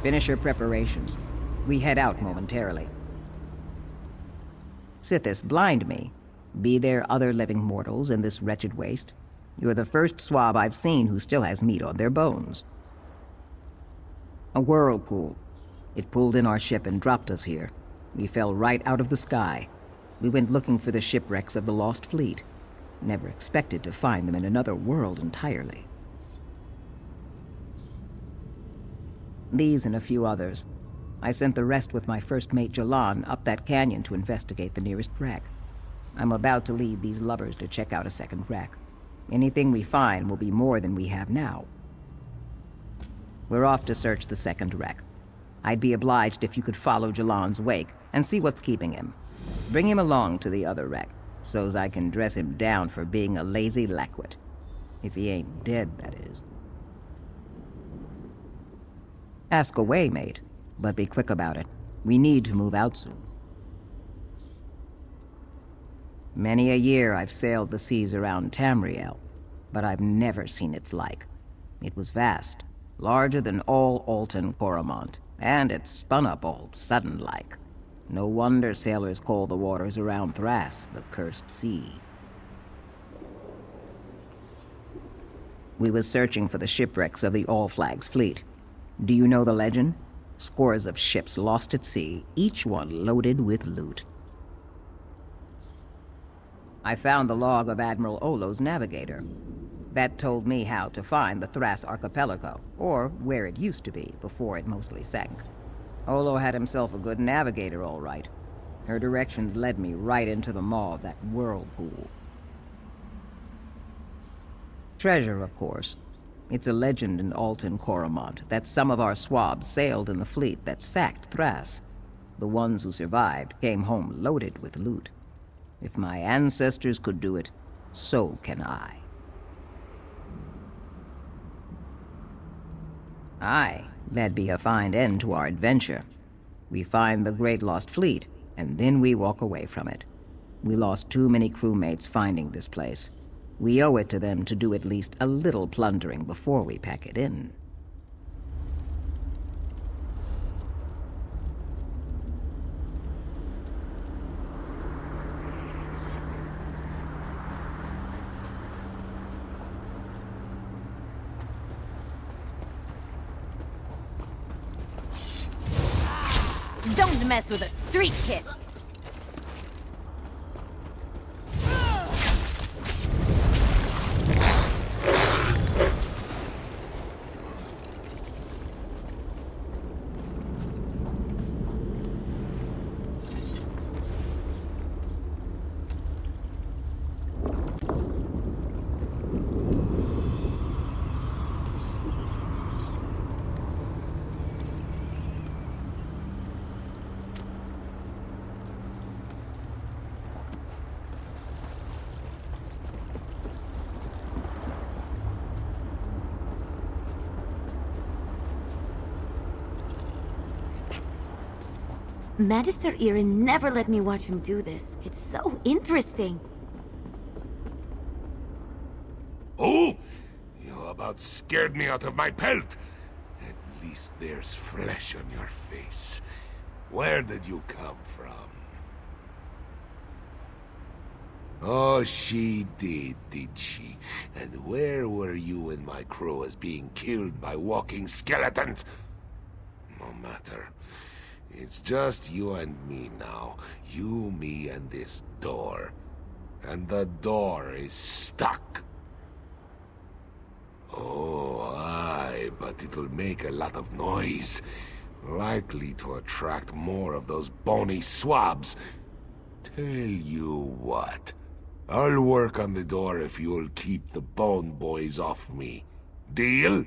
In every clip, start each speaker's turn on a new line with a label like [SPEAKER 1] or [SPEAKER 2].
[SPEAKER 1] Finish your preparations. We head out momentarily. Sithis, blind me. Be there other living mortals in this wretched waste? You're the first swab I've seen who still has meat on their bones. A whirlpool. It pulled in our ship and dropped us here. We fell right out of the sky. We went looking for the shipwrecks of the lost fleet. Never expected to find them in another world entirely. These and a few others. I sent the rest with my first mate Jalan up that canyon to investigate the nearest wreck. I'm about to lead these lubbers to check out a second wreck. Anything we find will be more than we have now. We're off to search the second wreck. I'd be obliged if you could follow Jalan's wake and see what's keeping him. Bring him along to the other wreck, so's I can dress him down for being a lazy lackwit. If he ain't dead, that is. Ask away, mate, but be quick about it. We need to move out soon. Many a year I've sailed the seas around Tamriel, but I've never seen its like. It was vast, larger than all Alton Coromont, and it spun up all sudden-like. No wonder sailors call the waters around Thras the Cursed Sea. We was searching for the shipwrecks of the All Flags fleet. Do you know the legend? Scores of ships lost at sea, each one loaded with loot. I found the log of Admiral Olo's navigator. That told me how to find the Thras archipelago, or where it used to be before it mostly sank. Olo had himself a good navigator, all right. Her directions led me right into the maw of that whirlpool. Treasure, of course. It's a legend in Alton Coromont that some of our swabs sailed in the fleet that sacked Thras. The ones who survived came home loaded with loot. If my ancestors could do it, so can I. Aye, that'd be a fine end to our adventure. We find the Great Lost Fleet, and then we walk away from it. We lost too many crewmates finding this place. We owe it to them to do at least a little plundering before we pack it in.
[SPEAKER 2] Don't mess with a street kid! Magister Irin never let me watch him do this. It's so interesting.
[SPEAKER 3] Oh! You about scared me out of my pelt. At least there's flesh on your face. Where did you come from? Oh, she did she? And where were you when my crew was being killed by walking skeletons? No matter. It's just you and me now. You, me, and this door. And the door is stuck. Oh, aye, but it'll make a lot of noise. Likely to attract more of those bony swabs. Tell you what. I'll work on the door if you'll keep the bone boys off me. Deal?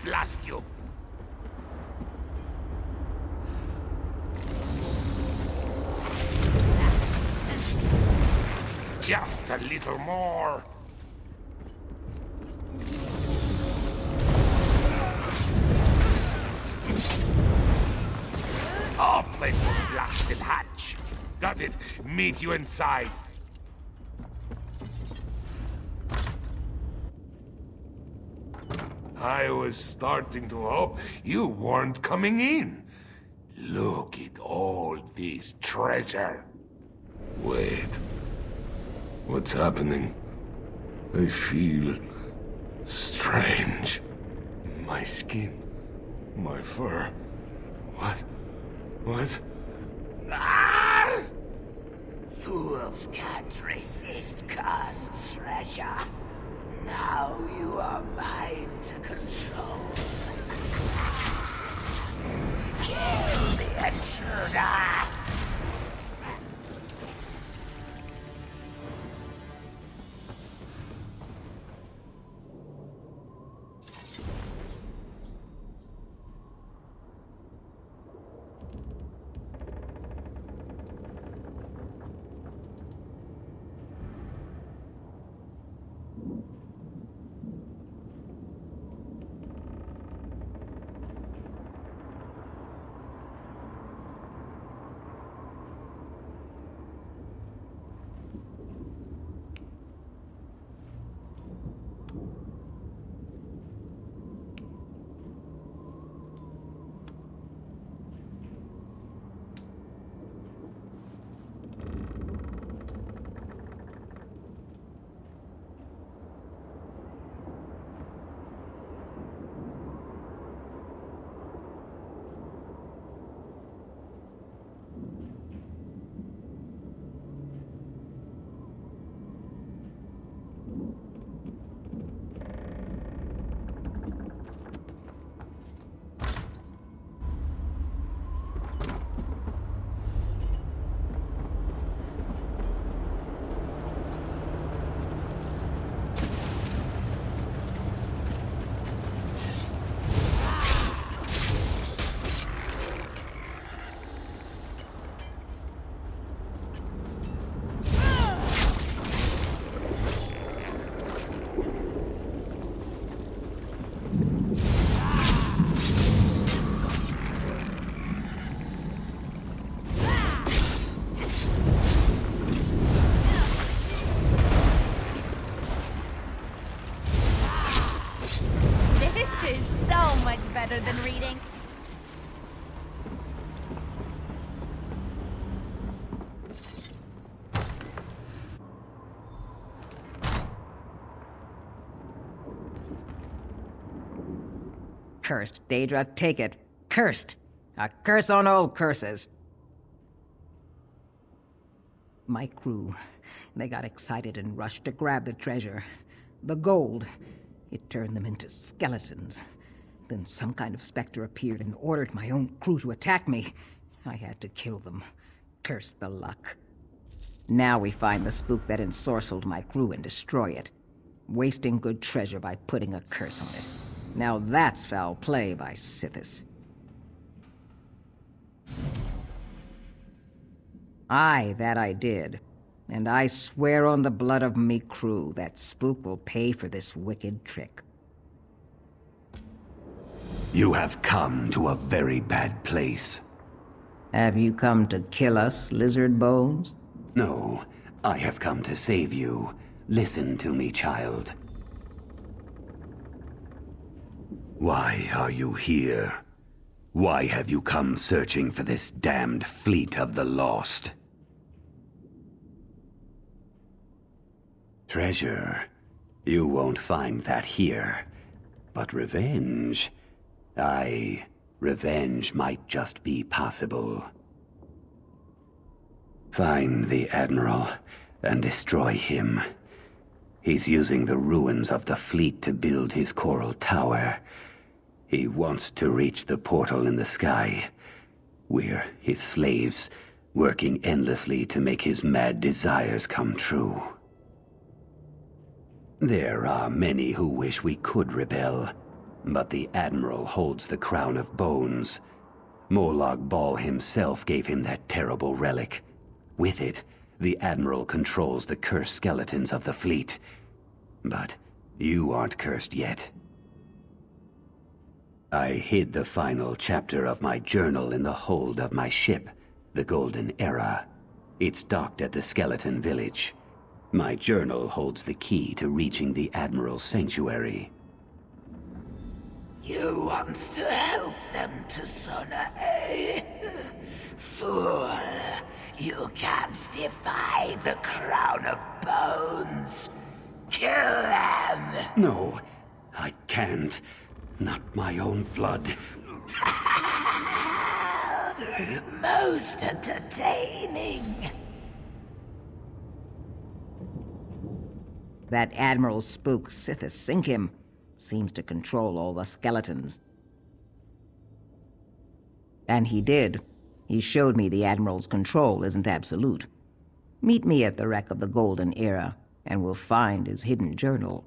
[SPEAKER 3] Blast you! Just a little more. Open, blasted it! Meet you inside! I was starting to hope you weren't coming in. Look at all this treasure. Wait. What's happening? I feel strange. My skin, my fur. What? Ah!
[SPEAKER 4] Fools can't resist cursed treasure. Now you are mine to control. Kill the intruder!
[SPEAKER 2] Better than reading.
[SPEAKER 1] Cursed, Daedra, take it. Cursed! A curse on all curses. My crew, they got excited and rushed to grab the treasure. The gold. It turned them into skeletons. Then some kind of specter appeared and ordered my own crew to attack me. I had to kill them. Curse the luck. Now we find the spook that ensorcelled my crew and destroy it. Wasting good treasure by putting a curse on it. Now that's foul play by Sithis. Aye, that I did. And I swear on the blood of me crew that spook will pay for this wicked trick.
[SPEAKER 5] You have come to a very bad place.
[SPEAKER 1] Have you come to kill us, lizard bones?
[SPEAKER 5] No, I have come to save you. Listen to me, child. Why are you here? Why have you come searching for this damned fleet of the lost? Treasure. You won't find that here. But revenge... Aye, revenge might just be possible. Find the Admiral and destroy him. He's using the ruins of the fleet to build his coral tower. He wants to reach the portal in the sky. We're his slaves, working endlessly to make his mad desires come true. There are many who wish we could rebel. But the Admiral holds the crown of bones. Molag Bal himself gave him that terrible relic. With it, the Admiral controls the cursed skeletons of the fleet. But you aren't cursed yet. I hid the final chapter of my journal in the hold of my ship, the Golden Era. It's docked at the skeleton village. My journal holds the key to reaching the Admiral's sanctuary.
[SPEAKER 4] You want to help them to Sona, eh? Fool! You can't defy the Crown of Bones! Kill them!
[SPEAKER 5] No, I can't. Not my own blood.
[SPEAKER 4] Most entertaining!
[SPEAKER 1] That Admiral spook Sithis sink him. Seems to control all the skeletons. And he did. He showed me the Admiral's control isn't absolute. Meet me at the wreck of the Golden Era, and we'll find his hidden journal.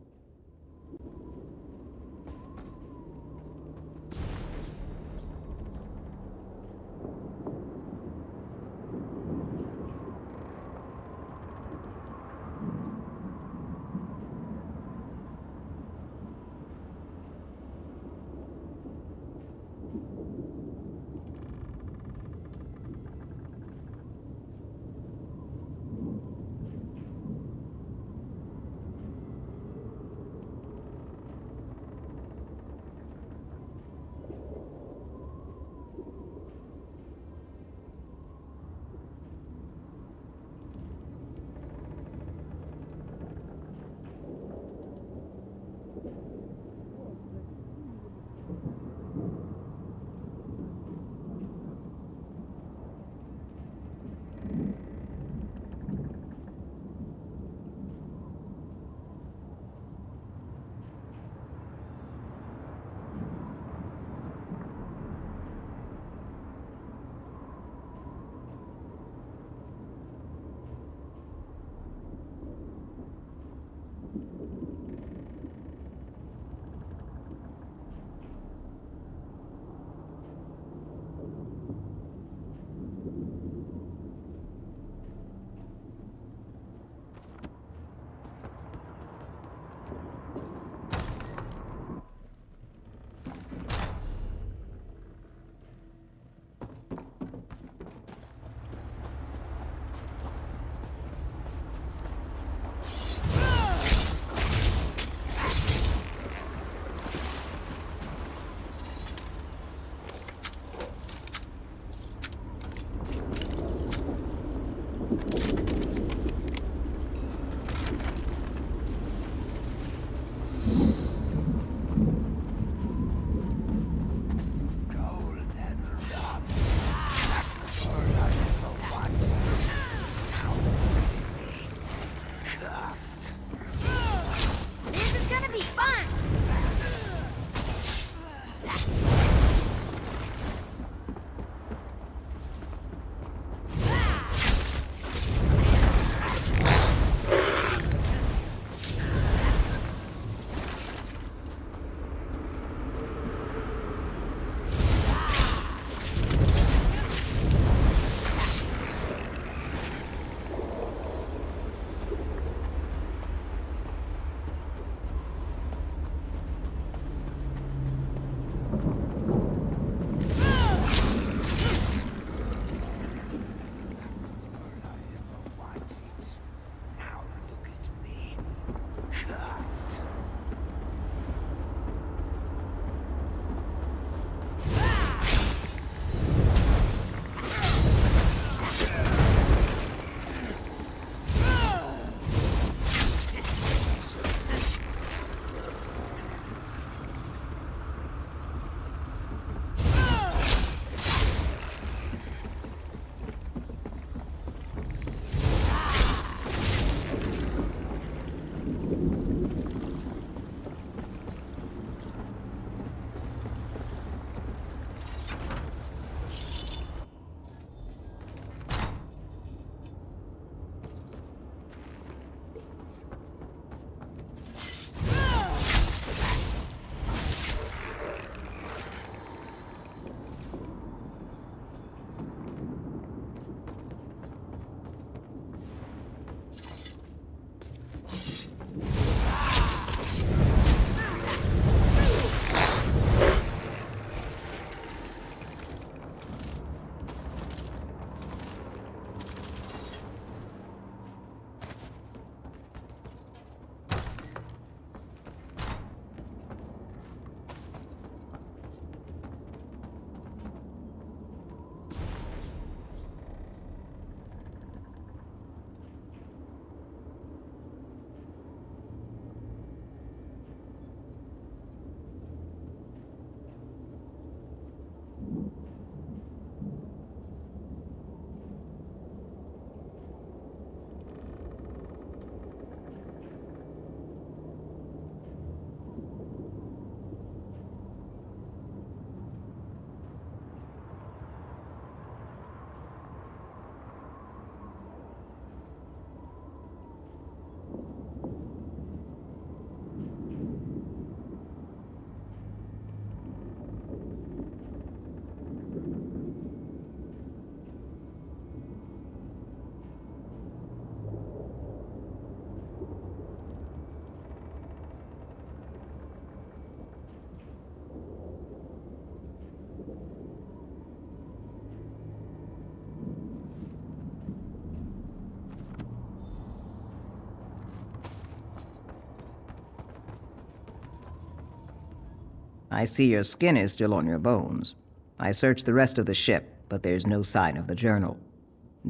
[SPEAKER 1] I see your skin is still on your bones. I searched the rest of the ship, but there's no sign of the journal.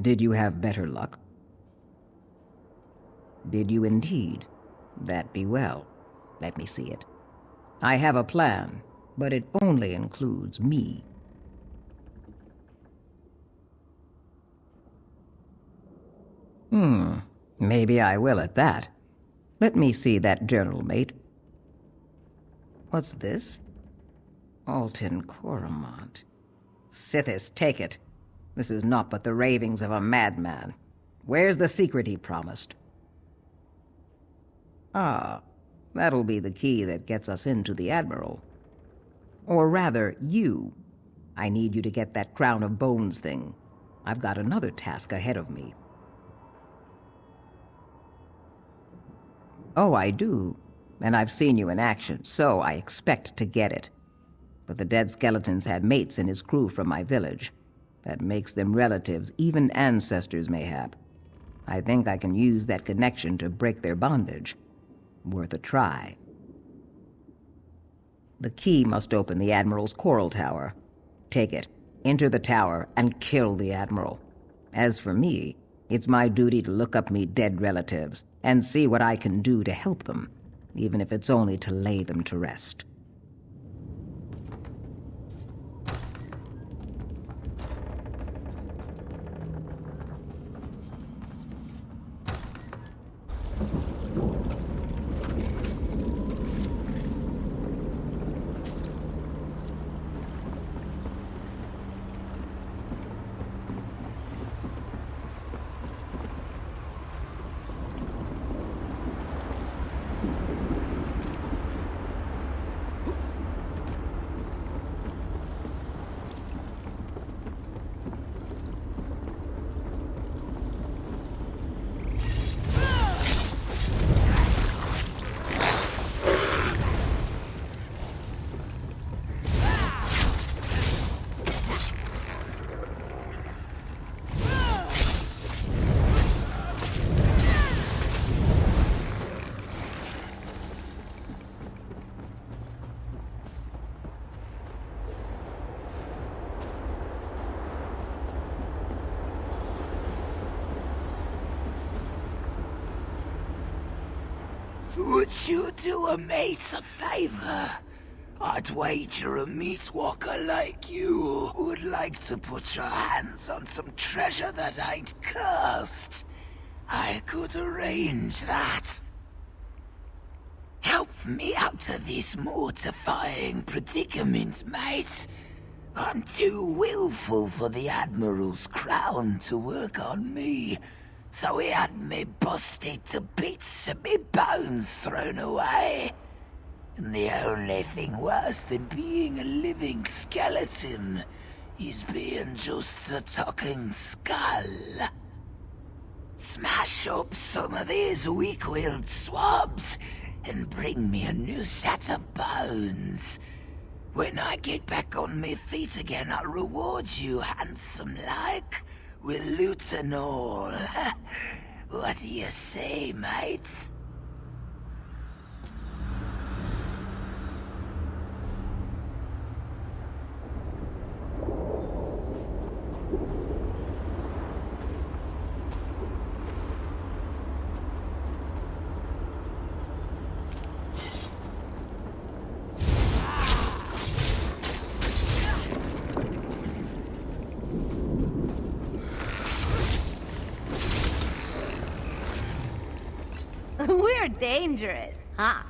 [SPEAKER 1] Did you have better luck? Did you indeed? That be well. Let me see it. I have a plan, but it only includes me. Maybe I will at that. Let me see that journal, mate. What's this? Alton Coromont. Sithis, take it. This is naught but the ravings of a madman. Where's the secret he promised? Ah, that'll be the key that gets us into the Admiral. Or rather, you. I need you to get that crown of bones thing. I've got another task ahead of me. Oh, I do. And I've seen you in action, so I expect to get it. But the dead skeletons had mates in his crew from my village. That makes them relatives, even ancestors mayhap. I think I can use that connection to break their bondage. Worth a try. The key must open the Admiral's coral tower. Take it, enter the tower, and kill the Admiral. As for me, it's my duty to look up me dead relatives and see what I can do to help them, even if it's only to lay them to rest.
[SPEAKER 4] Would you do a mate a favor? I'd wager a meat walker like you would like to put your hands on some treasure that ain't cursed. I could arrange that. Help me out of this mortifying predicament, mate. I'm too willful for the Admiral's crown to work on me. So he had me busted to bits and me bones thrown away. And the only thing worse than being a living skeleton is being just a talking skull. Smash up some of these weak-willed swabs and bring me a new set of bones. When I get back on my feet again, I'll reward you handsome-like. With loot and all. What do you say, mate?
[SPEAKER 2] We're dangerous, huh?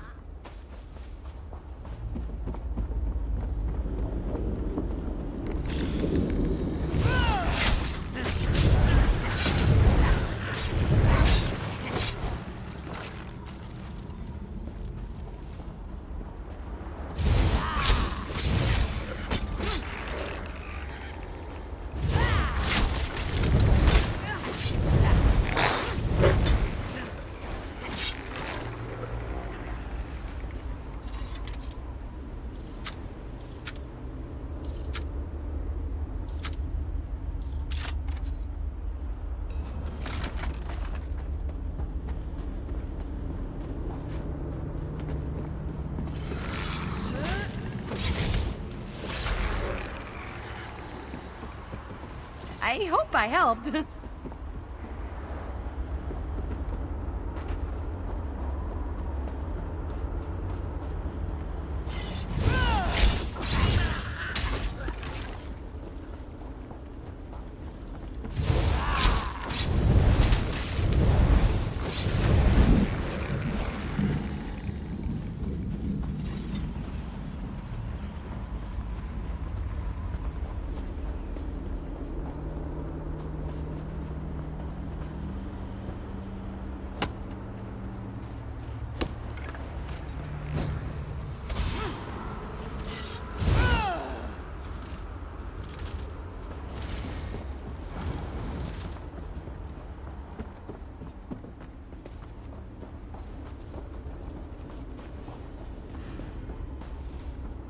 [SPEAKER 2] I hope I helped.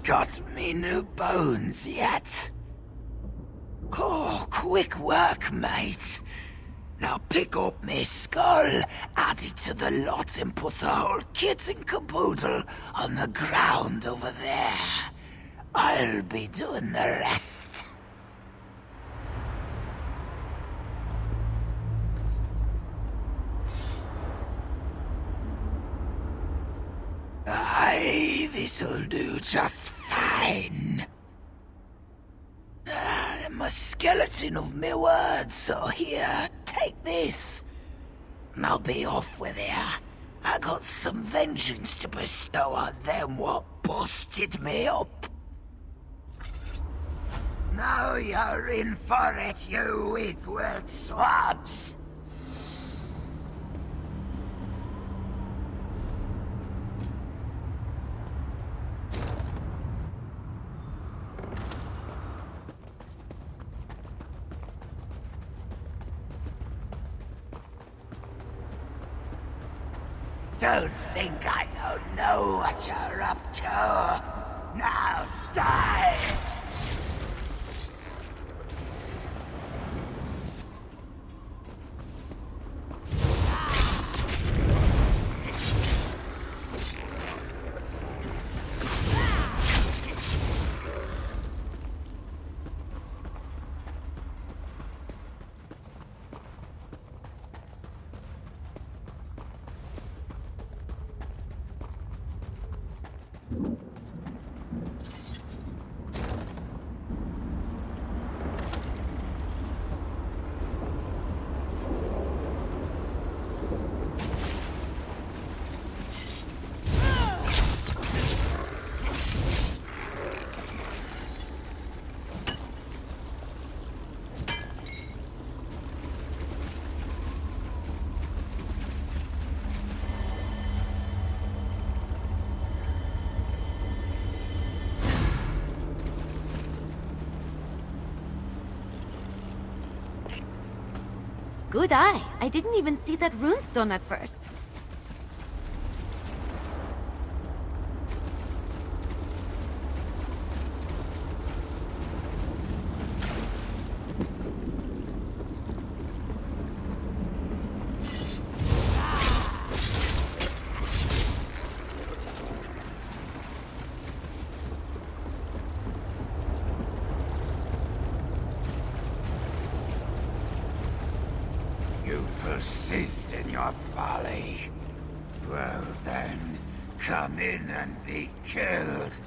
[SPEAKER 4] Got me new bones yet? Oh, quick work, mate. Now pick up me skull, add it to the lot and put the whole kit and caboodle on the ground over there. I'll be doing the rest. Aye, this'll do just fine. I'm a skeleton of me words, so here, take this. And I'll be off with you. I got some vengeance to bestow on them what busted me up. Now you're in for it, you weak-willed swabs. Don't think I don't know what you're up to. Now die!
[SPEAKER 2] Good eye. I didn't even see that runestone at first.
[SPEAKER 4] Persist in your folly. Well then, come in and be killed.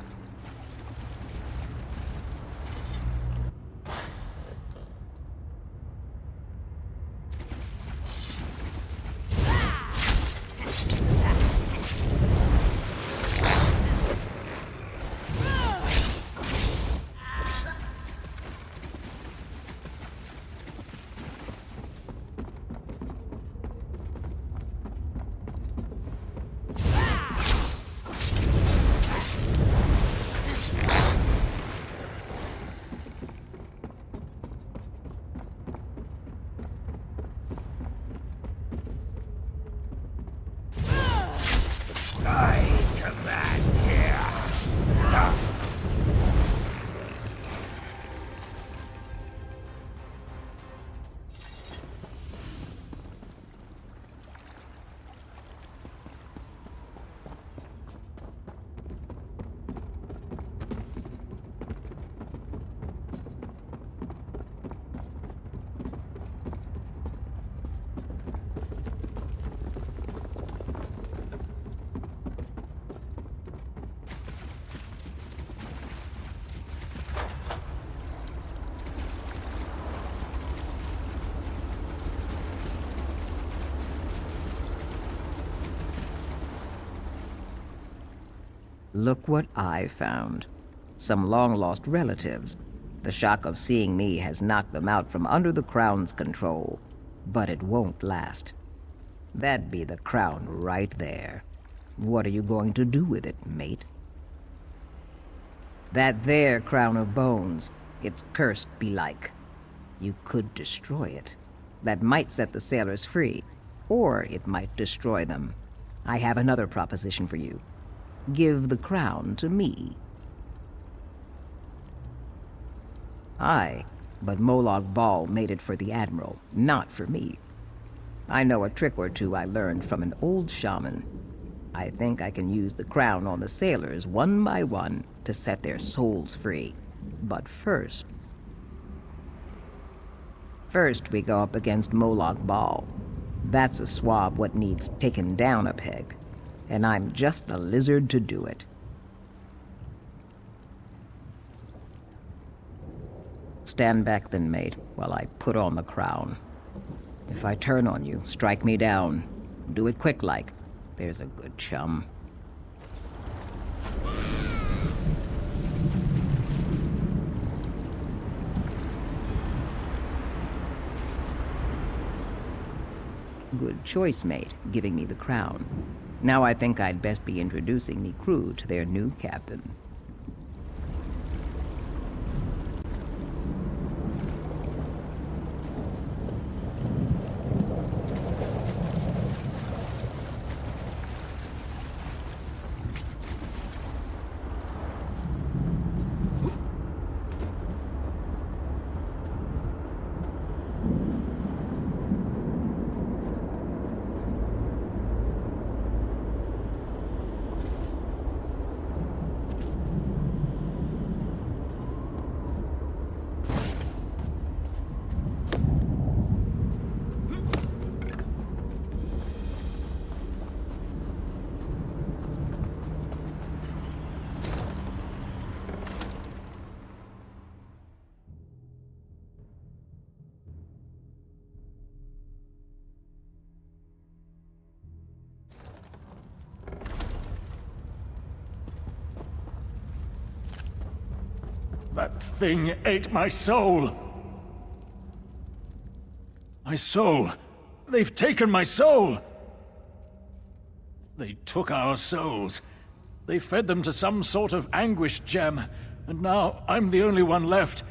[SPEAKER 1] Look what I found. Some long-lost relatives. The shock of seeing me has knocked them out from under the crown's control, but it won't last. That'd be the crown right there. What are you going to do with it, mate? That there crown of bones, it's cursed belike. You could destroy it. That might set the sailors free, or it might destroy them. I have another proposition for you. Give the crown to me. Aye, but Molag Bal made it for the Admiral, not for me. I know a trick or two I learned from an old shaman. I think I can use the crown on the sailors one by one to set their souls free. But first we go up against Molag Bal. That's a swab what needs taken down a peg, and I'm just the lizard to do it. Stand back then, mate, while I put on the crown. If I turn on you, strike me down. Do it quick like. There's a good chum. Good choice, mate, giving me the crown. Now I think I'd best be introducing me crew to their new captain.
[SPEAKER 6] That thing ate my soul! My soul! They've taken my soul! They took our souls. They fed them to some sort of Anguish Gem, and now I'm the only one left.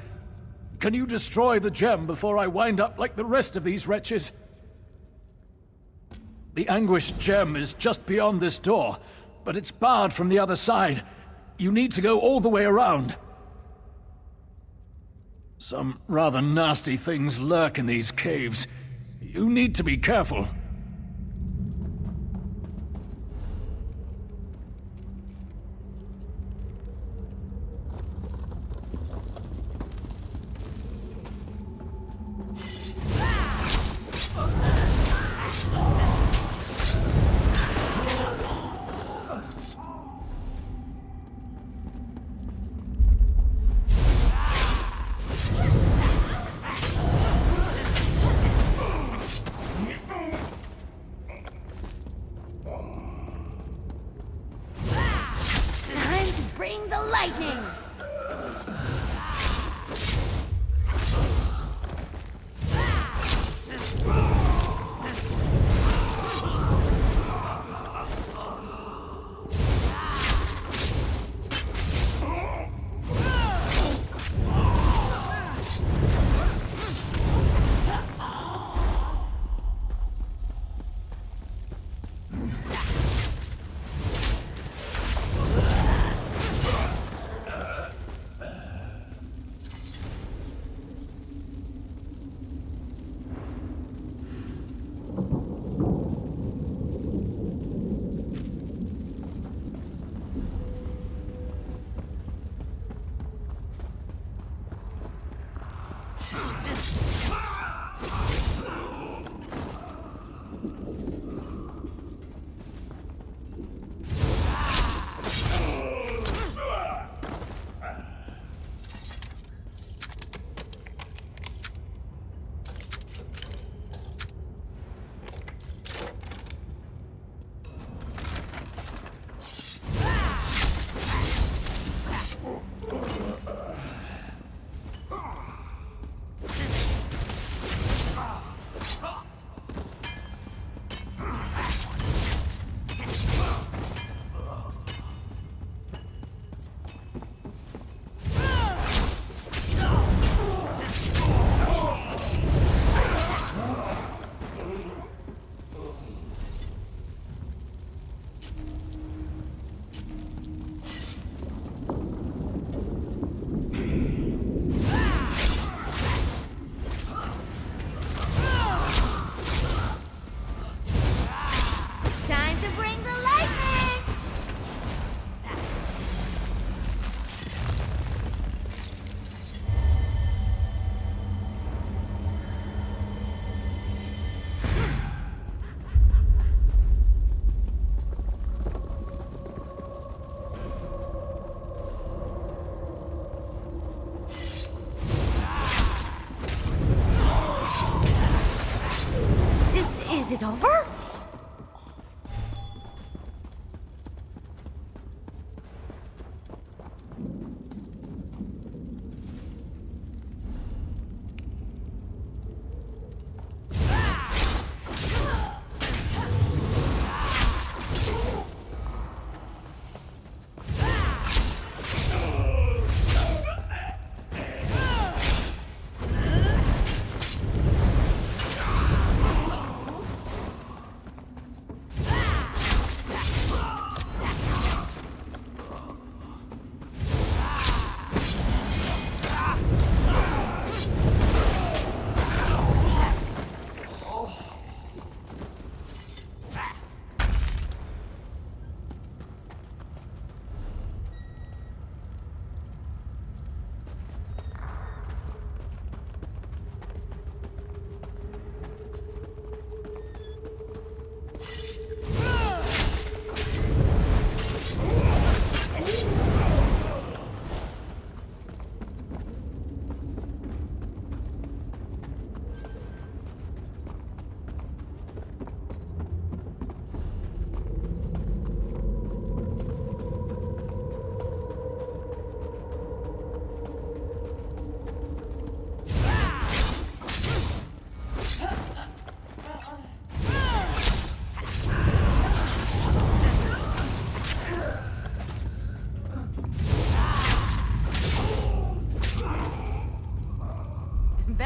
[SPEAKER 6] Can you destroy the gem before I wind up like the rest of these wretches? The Anguish Gem is just beyond this door, but it's barred from the other side. You need to go all the way around. Some rather nasty things lurk in these caves. You need to be careful.
[SPEAKER 2] Bring the lightning!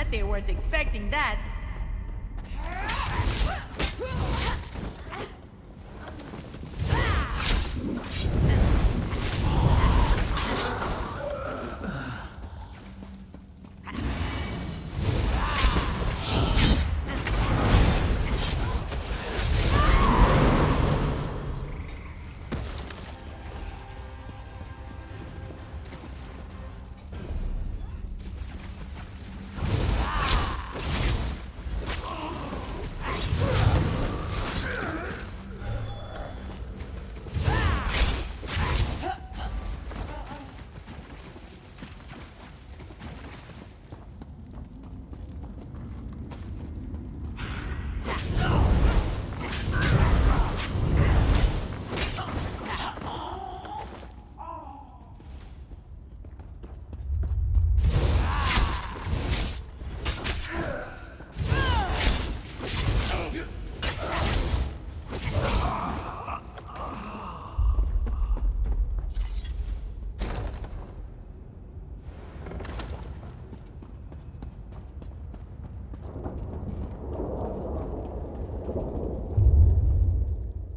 [SPEAKER 7] bet they weren't expecting that.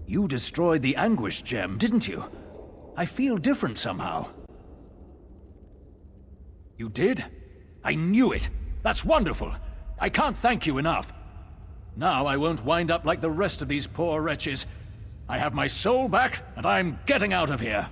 [SPEAKER 6] You destroyed the Anguish Gem, didn't you? I feel different somehow. You did? I knew it! That's wonderful! I can't thank you enough. Now I won't wind up like the rest of these poor wretches. I have my soul back, and I'm getting out of here.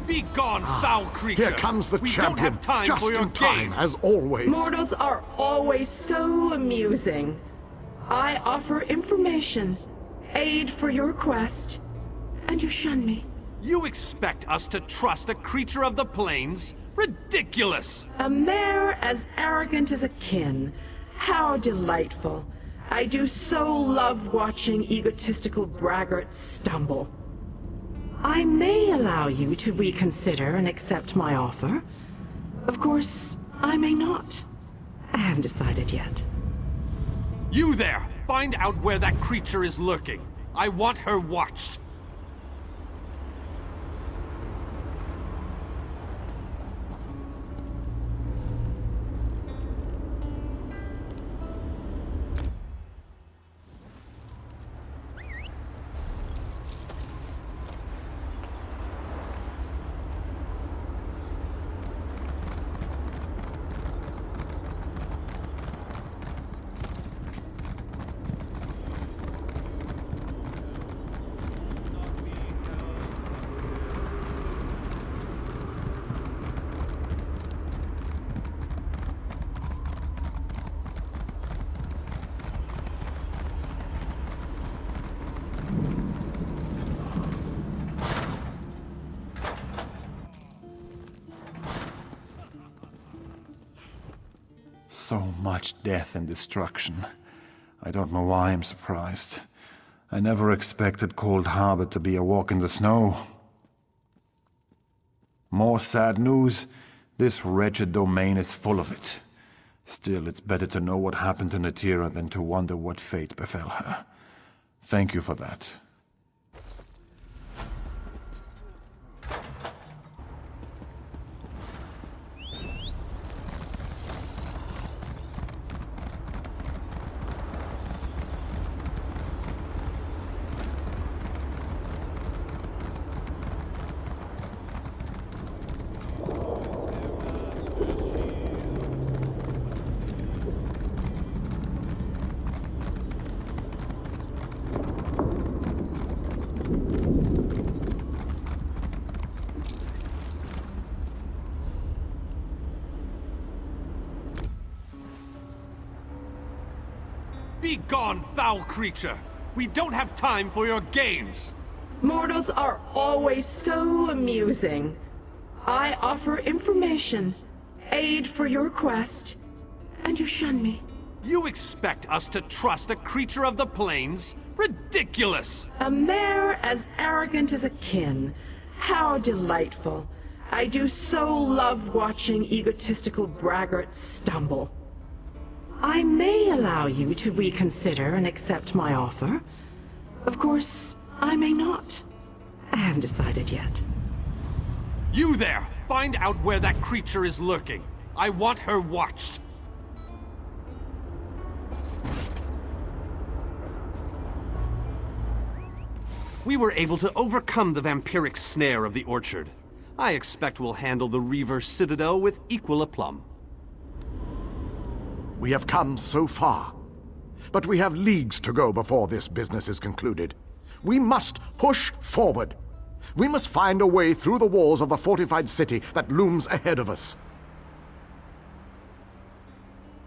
[SPEAKER 8] Be gone, foul creature!
[SPEAKER 9] Here comes the
[SPEAKER 8] we
[SPEAKER 9] champion,
[SPEAKER 8] don't have time
[SPEAKER 9] just
[SPEAKER 8] for your
[SPEAKER 9] in time,
[SPEAKER 8] games.
[SPEAKER 9] as always.
[SPEAKER 10] Mortals are always so amusing. I offer information, aid for your quest, and you shun me.
[SPEAKER 8] You expect us to trust a creature of the plains? Ridiculous!
[SPEAKER 10] A mare as arrogant as a kin. How delightful. I do so love watching egotistical braggarts stumble. I may allow you to reconsider and accept my offer. Of course, I may not. I haven't decided yet.
[SPEAKER 8] You there! Find out where that creature is lurking. I want her watched.
[SPEAKER 9] So much death and destruction. I don't know why I'm surprised. I never expected Cold Harbor to be a walk in the snow. More sad news, this wretched domain is full of it. Still, it's better to know what happened to Nettira than to wonder what fate befell her. Thank you for that.
[SPEAKER 8] Be gone, foul creature! We don't have time for your games!
[SPEAKER 10] Mortals are always so amusing. I offer information, aid for your quest, and you shun me.
[SPEAKER 8] You expect us to trust a creature of the plains? Ridiculous!
[SPEAKER 10] A mare as arrogant as a kin. How delightful. I do so love watching egotistical braggarts stumble. I may allow you to reconsider and accept my offer. Of course, I may not. I haven't decided yet.
[SPEAKER 8] You there! Find out where that creature is lurking. I want her watched. We were able to overcome the vampiric snare of the orchard. I expect we'll handle the Reaver Citadel with equal aplomb.
[SPEAKER 7] We have come so far, but we have leagues to go before this business is concluded. We must push forward. We must find a way through the walls of the fortified city that looms ahead of us.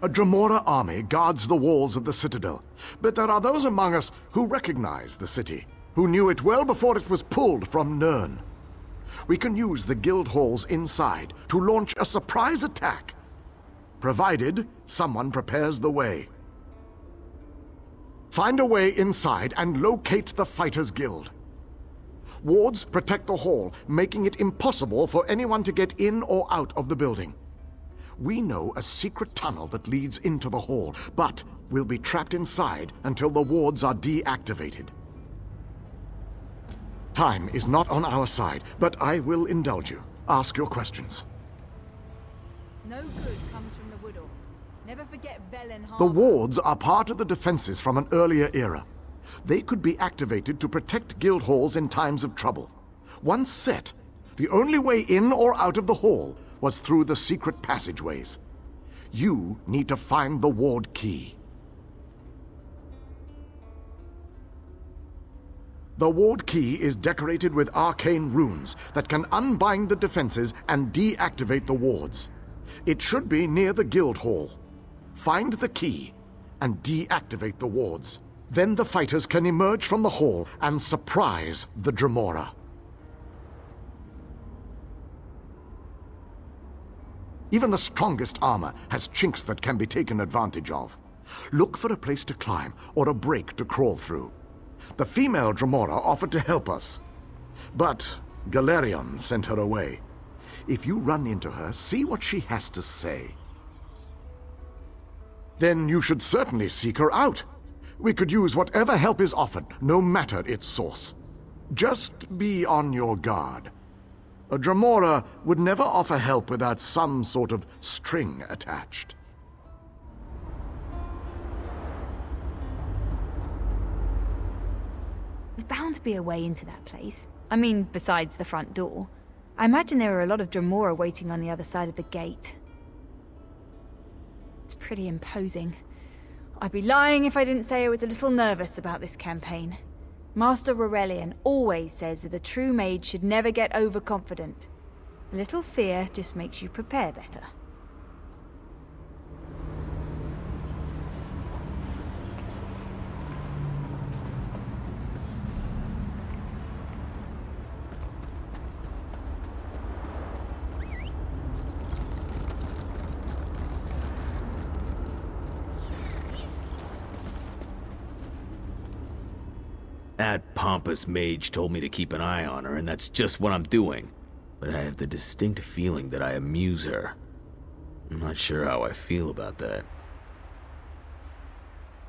[SPEAKER 7] A Dremora army guards the walls of the Citadel, but there are those among us who recognize the city, who knew it well before it was pulled from Nirn. We can use the guild halls inside to launch a surprise attack, provided someone prepares the way. Find a way inside and locate the Fighters Guild. Wards protect the hall, making it impossible for anyone to get in or out of the building. We know a secret tunnel that leads into the hall, but we'll be trapped inside until the wards are deactivated. Time is not on our side, but I will indulge you. Ask your questions.
[SPEAKER 11] No good comes from the Wood Orcs. Never forget Velen Harbor.
[SPEAKER 7] The wards are part of the defenses from an earlier era. They could be activated to protect guild halls in times of trouble. Once set, the only way in or out of the hall was through the secret passageways. You need to find the ward key. The ward key is decorated with arcane runes that can unbind the defenses and deactivate the wards. It should be near the guild hall. Find the key and deactivate the wards. Then the fighters can emerge from the hall and surprise the Dremora. Even the strongest armor has chinks that can be taken advantage of. Look for a place to climb or a break to crawl through. The female Dremora offered to help us, but Galerion sent her away. If you run into her, see what she has to say. Then you should certainly seek her out. We could use whatever help is offered, no matter its source. Just be on your guard. A Dremora would never offer help without some sort of string attached.
[SPEAKER 11] There's bound to be a way into that place. I mean, besides the front door. I imagine there are a lot of Dremora waiting on the other side of the gate. It's pretty imposing. I'd be lying if I didn't say I was a little nervous about this campaign. Master Rorelian always says that a true mage should never get overconfident. A little fear just makes you prepare better.
[SPEAKER 12] That pompous mage told me to keep an eye on her, and that's just what I'm doing. But I have the distinct feeling that I amuse her. I'm not sure how I feel about that.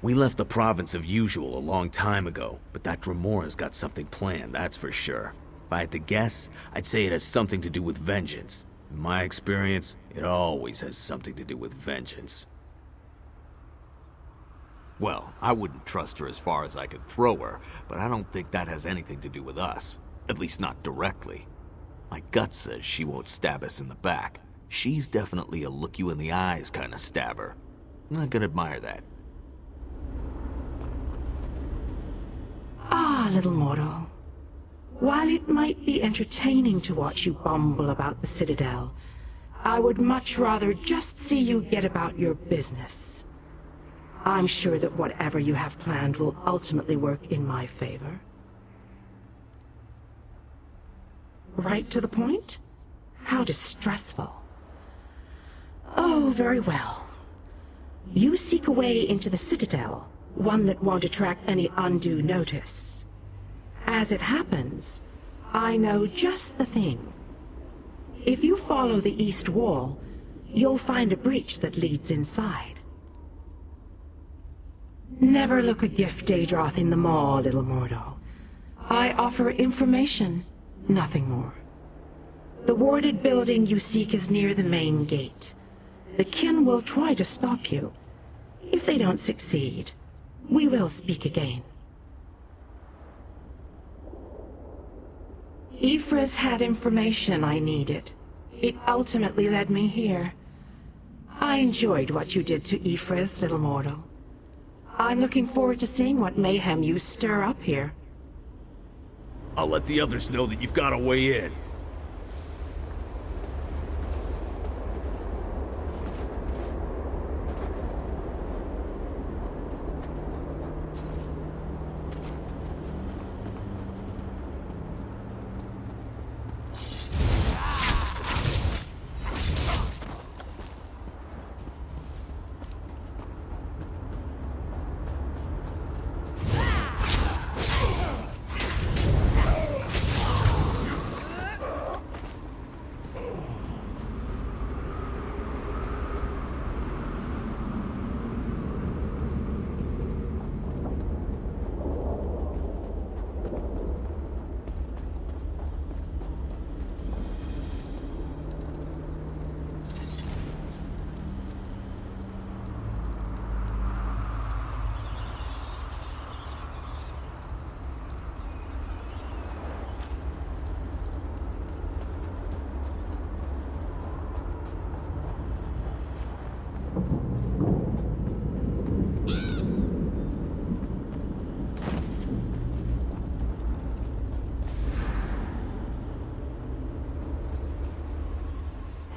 [SPEAKER 12] We left the province of Usual a long time ago, but that Dremor's got something planned, that's for sure. If I had to guess, I'd say it has something to do with vengeance. In my experience, it always has something to do with vengeance.
[SPEAKER 8] Well, I wouldn't trust her as far as I could throw her, but I don't think that has anything to do with us. At least not directly. My gut says she won't stab us in the back. She's definitely a look-you-in-the-eyes kind of stabber. I can admire that.
[SPEAKER 10] Ah, little mortal. While it might be entertaining to watch you bumble about the Citadel, I would much rather just see you get about your business. I'm sure that whatever you have planned will ultimately work in my favor. Right to the point? How distressful. Oh, very well. You seek a way into the Citadel, one that won't attract any undue notice. As it happens, I know just the thing. If you follow the east wall, you'll find a breach that leads inside. Never look a gift Daedroth in the maw, little mortal. I offer information, nothing more. The warded building you seek is near the main gate. The kin will try to stop you. If they don't succeed, we will speak again. Ifris had information I needed. It ultimately led me here. I enjoyed what you did to Ifris, little mortal. I'm looking forward to seeing what mayhem you stir up here.
[SPEAKER 12] I'll let the others know that you've got a way in.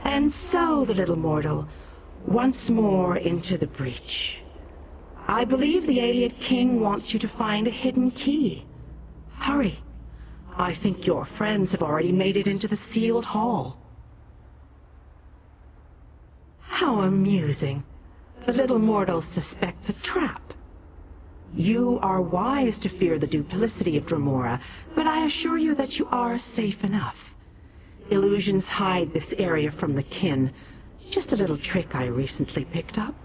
[SPEAKER 10] And so, the little mortal, once more into the breach. I believe the Ayleid King wants you to find a hidden key. Hurry. I think your friends have already made it into the sealed hall. How amusing. The little mortal suspects a trap. You are wise to fear the duplicity of Dremora, but I assure you that you are safe enough. Illusions hide this area from the kin. Just a little trick I recently picked up.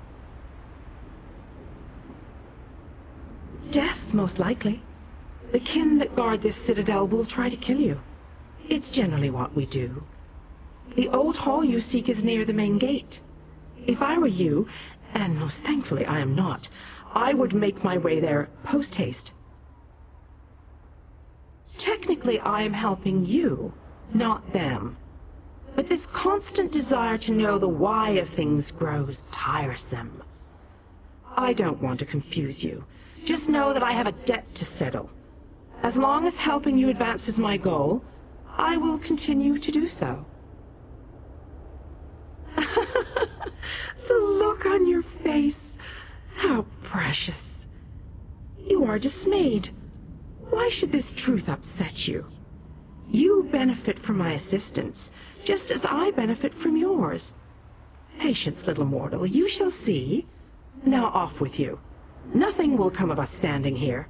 [SPEAKER 10] Death, most likely. The kin that guard this citadel will try to kill you. It's generally what we do. The old hall you seek is near the main gate. If I were you, and most thankfully I am not, I would make my way there post-haste. Technically, I am helping you, not them. But this constant desire to know the why of things grows tiresome. I don't want to confuse you. Just know that I have a debt to settle. As long as helping you advances my goal, I will continue to do so. The look on your face. How precious. You are dismayed. Why should this truth upset you? You benefit from my assistance, just as I benefit from yours. Patience, little mortal, you shall see. Now off with you. Nothing will come of us standing here.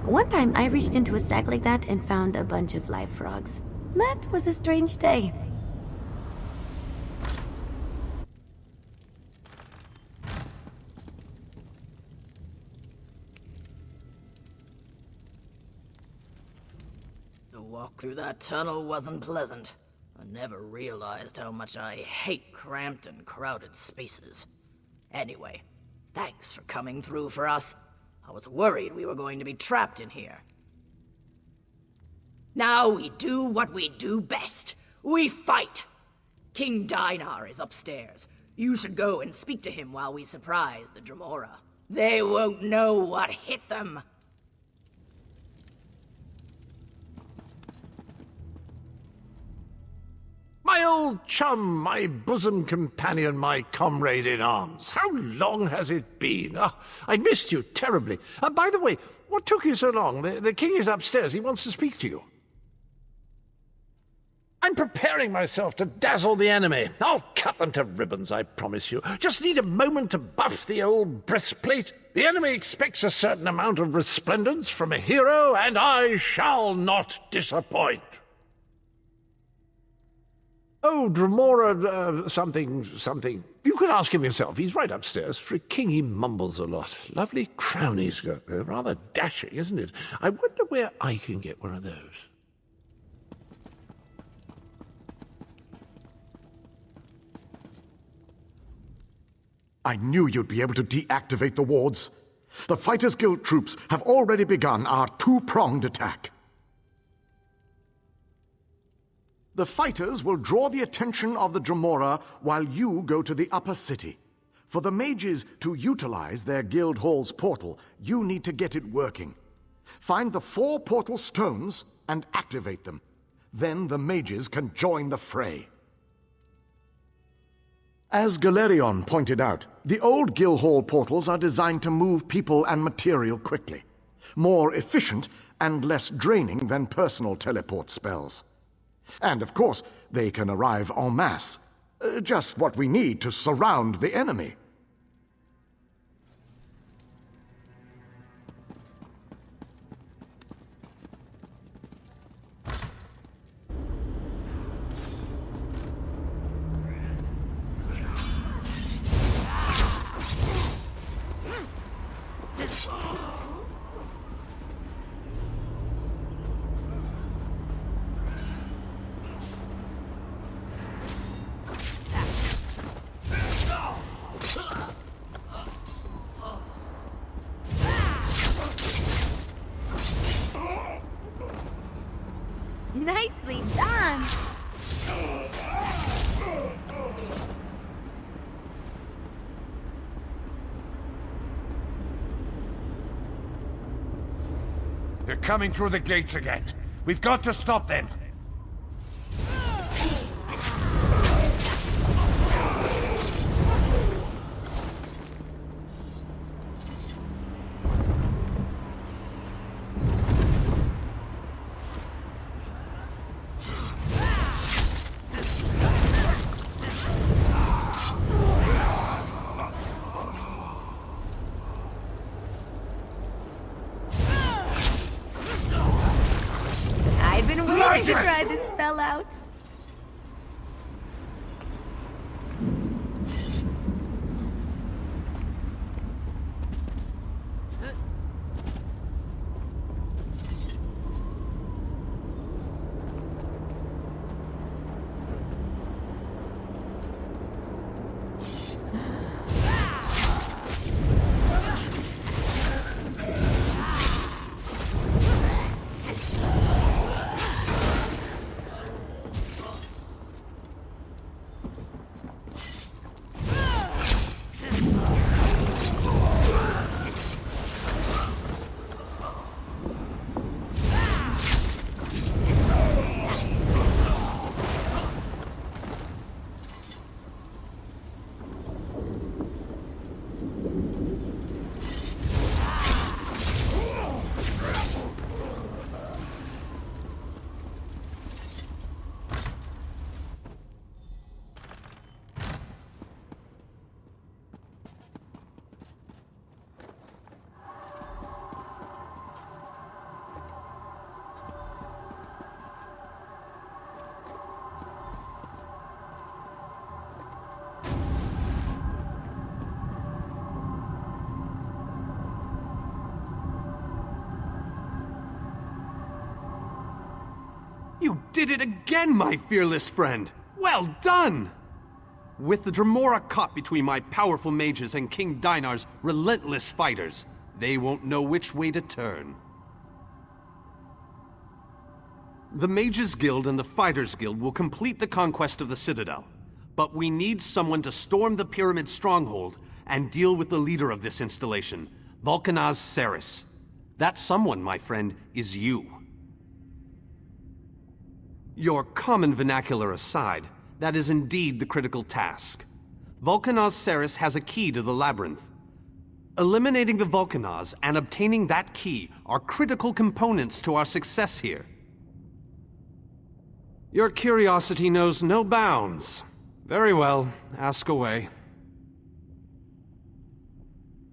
[SPEAKER 2] One time I reached into a sack like that and found a bunch of live frogs. That was a strange day.
[SPEAKER 13] The walk through that tunnel wasn't pleasant. I never realized how much I hate cramped and crowded spaces. Anyway, thanks for coming through for us. I was worried we were going to be trapped in here. Now we do what we do best. We fight! King Dinar is upstairs. You should go and speak to him while we surprise the Dremora. They won't know what hit them.
[SPEAKER 14] My old chum, my bosom companion, my comrade in arms. How long has it been? I missed you terribly. By the way, what took you so long? The king is upstairs. He wants to speak to you. I'm preparing myself to dazzle the enemy. I'll cut them to ribbons, I promise you. Just need a moment to buff the old breastplate. The enemy expects a certain amount of resplendence from a hero, and I shall not disappoint. Oh, Dremora, something. You can ask him yourself. He's right upstairs. For a king, he mumbles a lot. Lovely crown he's got there. Rather dashing, isn't it? I wonder where I can get one of those.
[SPEAKER 7] I knew you'd be able to deactivate the wards. The Fighters Guild troops have already begun our two-pronged attack. The fighters will draw the attention of the Dremora while you go to the upper city. For the mages to utilize their guild hall's portal, you need to get it working. Find the 4 portal stones and activate them. Then the mages can join the fray. As Galerion pointed out, the old guild hall portals are designed to move people and material quickly. More efficient and less draining than personal teleport spells. And, of course, they can arrive en masse. Just what we need to surround the enemy.
[SPEAKER 2] Nicely done!
[SPEAKER 15] They're coming through the gates again. We've got to stop them.
[SPEAKER 2] I've been waiting to try this spell out.
[SPEAKER 16] You did it again, my fearless friend! Well done! With the Dremora caught between my powerful mages and King Dinar's relentless fighters, they won't know which way to turn. The Mages Guild and the Fighters Guild will complete the conquest of the Citadel, but we need someone to storm the Pyramid Stronghold and deal with the leader of this installation, Vulcanaz Ceres. That someone, my friend, is you. Your common vernacular aside, that is indeed the critical task. Vulcanaz Ceres has a key to the labyrinth. Eliminating the Vulcanaz and obtaining that key are critical components to our success here. Your curiosity knows no bounds. Very well, ask away.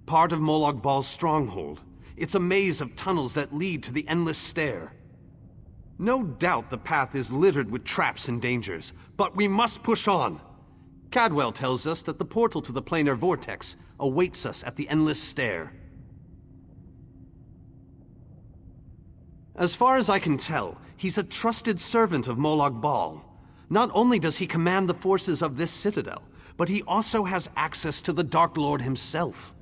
[SPEAKER 16] Part of Molag Bal's stronghold. It's a maze of tunnels that lead to the Endless Stair. No doubt the path is littered with traps and dangers, but we must push on. Cadwell tells us that the portal to the planar vortex awaits us at the Endless Stair. As far as I can tell, he's a trusted servant of Molag Bal. Not only does he command the forces of this citadel, but he also has access to the Dark Lord himself.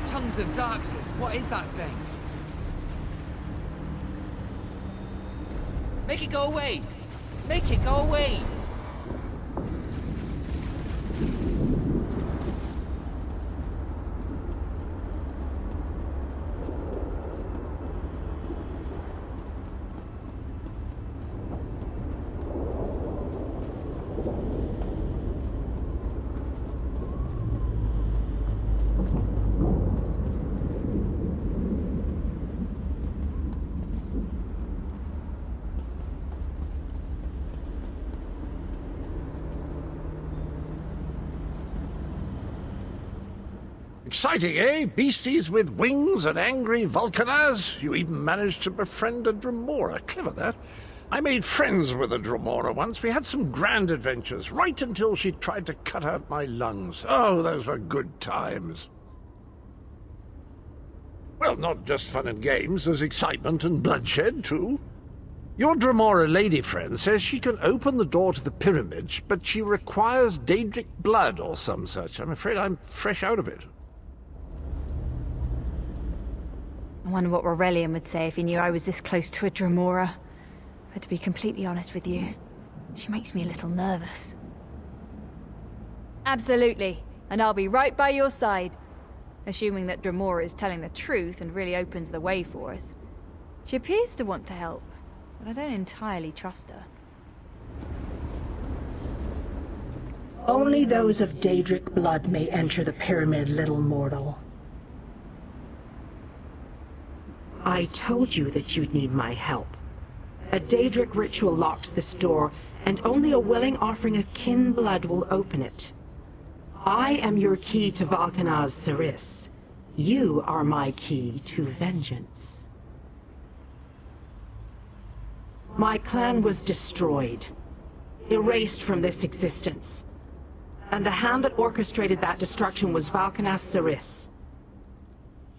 [SPEAKER 17] Tongues of Xarxes, what is that thing? Make it go away! Make it go away!
[SPEAKER 14] Exciting, eh? Beasties with wings and angry Vulcanaz. You even managed to befriend a Dremora. Clever, that. I made friends with a Dremora once. We had some grand adventures, right until she tried to cut out my lungs. Oh, those were good times. Well, not just fun and games. There's excitement and bloodshed, too. Your Dremora lady friend says she can open the door to the pyramid, but she requires Daedric blood or some such. I'm afraid I'm fresh out of it.
[SPEAKER 11] I wonder what Aurelian would say if he knew I was this close to a Dremora. But to be completely honest with you, she makes me a little nervous. Absolutely, and I'll be right by your side. Assuming that Dremora is telling the truth and really opens the way for us. She appears to want to help, but I don't entirely trust her.
[SPEAKER 10] Only those of Daedric blood may enter the pyramid, little mortal. I told you that you'd need my help. A Daedric ritual locks this door, and only a willing offering of kin blood will open it. I am your key to Vulcanaz Ceres. You are my key to vengeance. My clan was destroyed, erased from this existence. And the hand that orchestrated that destruction was Vulcanaz Ceres.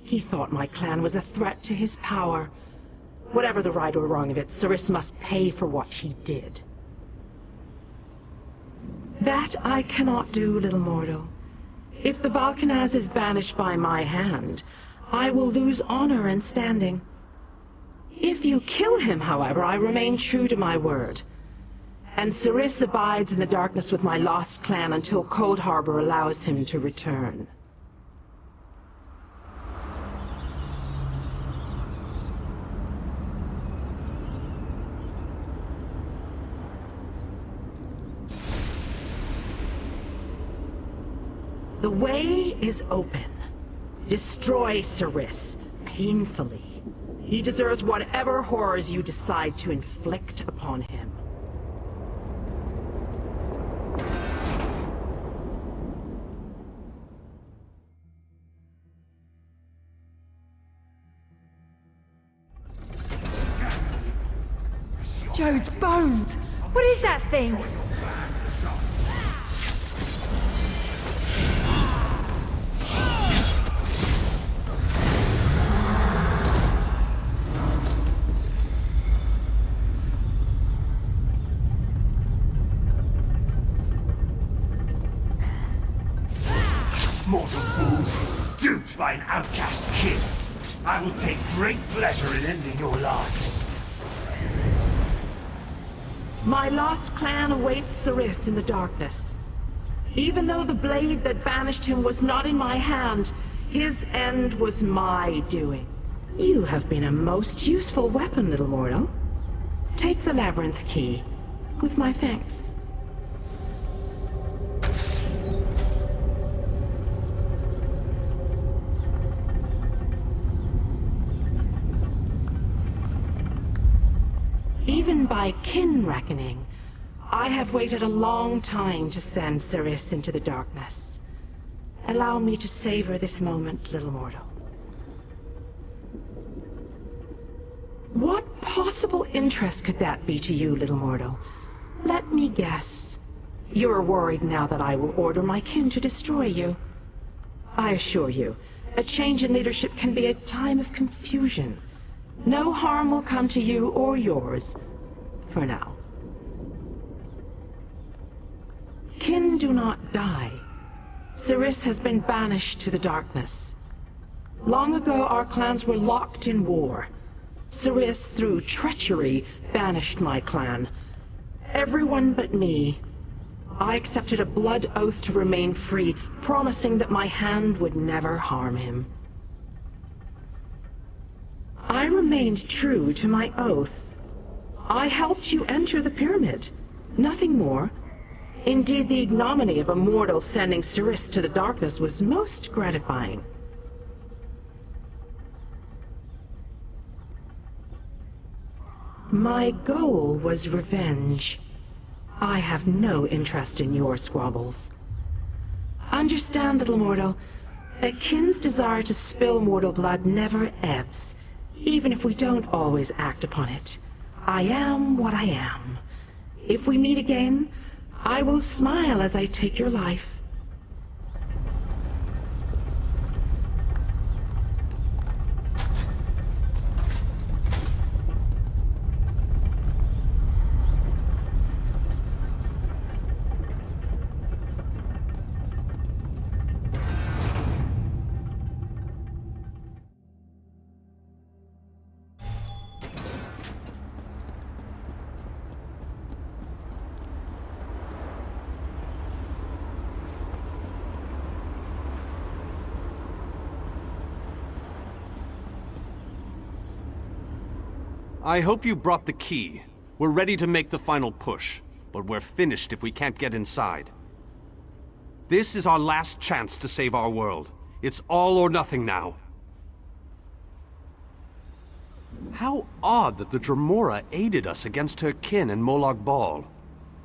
[SPEAKER 10] He thought my clan was a threat to his power. Whatever the right or wrong of it, Ceres must pay for what he did. That I cannot do, little mortal. If the Vulcanaz is banished by my hand, I will lose honor and standing. If you kill him, however, I remain true to my word. And Ceres abides in the darkness with my lost clan until Cold Harbor allows him to return. The way is open. Destroy Ceres, painfully. He deserves whatever horrors you decide to inflict upon him.
[SPEAKER 15] As you
[SPEAKER 10] Jode's bones!
[SPEAKER 11] What is that thing?
[SPEAKER 18] Mortal fools, duped by an outcast kin. I will take great pleasure in ending your lives.
[SPEAKER 10] My lost clan awaits Siris in the darkness. Even though the blade that banished him was not in my hand, his end was my doing. You have been a most useful weapon, little mortal. Take the labyrinth key, with my thanks. Even by kin reckoning, I have waited a long time to send Siris into the darkness. Allow me to savor this moment, little mortal. What possible interest could that be to you, little mortal? Let me guess. You're worried now that I will order my kin to destroy you. I assure you, a change in leadership can be a time of confusion. No harm will come to you or yours, for now. Kin do not die. Siris has been banished to the darkness. Long ago, our clans were locked in war. Siris, through treachery, banished my clan. Everyone but me. I accepted a blood oath to remain free, promising that my hand would never harm him. I remained true to my oath. I helped you enter the pyramid. Nothing more. Indeed, the ignominy of a mortal sending Siris to the darkness was most gratifying. My goal was revenge. I have no interest in your squabbles. Understand, little mortal, a kin's desire to spill mortal blood never ebbs, even if we don't always act upon it. I am what I am. If we meet again, I will smile as I take your life.
[SPEAKER 16] I hope you brought the key. We're ready to make the final push, but we're finished if we can't get inside. This is our last chance to save our world. It's all or nothing now. How odd that the Dremora aided us against her kin in Molag Bal.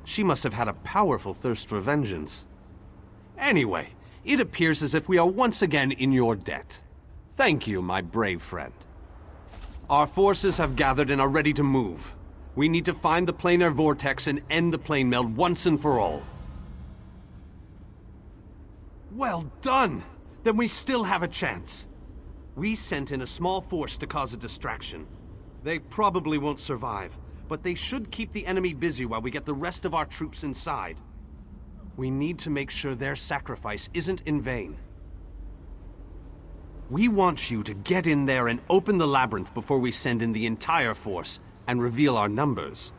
[SPEAKER 16] She must have had a powerful thirst for vengeance. Anyway, it appears as if we are once again in your debt. Thank you, my brave friend. Our forces have gathered and are ready to move. We need to find the planar vortex and end the plane meld once and for all. Well done! Then we still have a chance. We sent in a small force to cause a distraction. They probably won't survive, but they should keep the enemy busy while we get the rest of our troops inside. We need to make sure their sacrifice isn't in vain. We want you to get in there and open the labyrinth before we send in the entire force and reveal our numbers.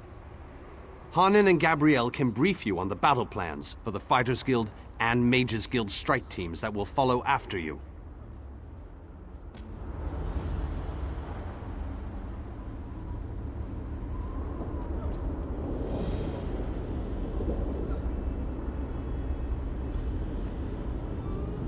[SPEAKER 16] Hanan and Gabrielle can brief you on the battle plans for the Fighters Guild and Mages Guild strike teams that will follow after you.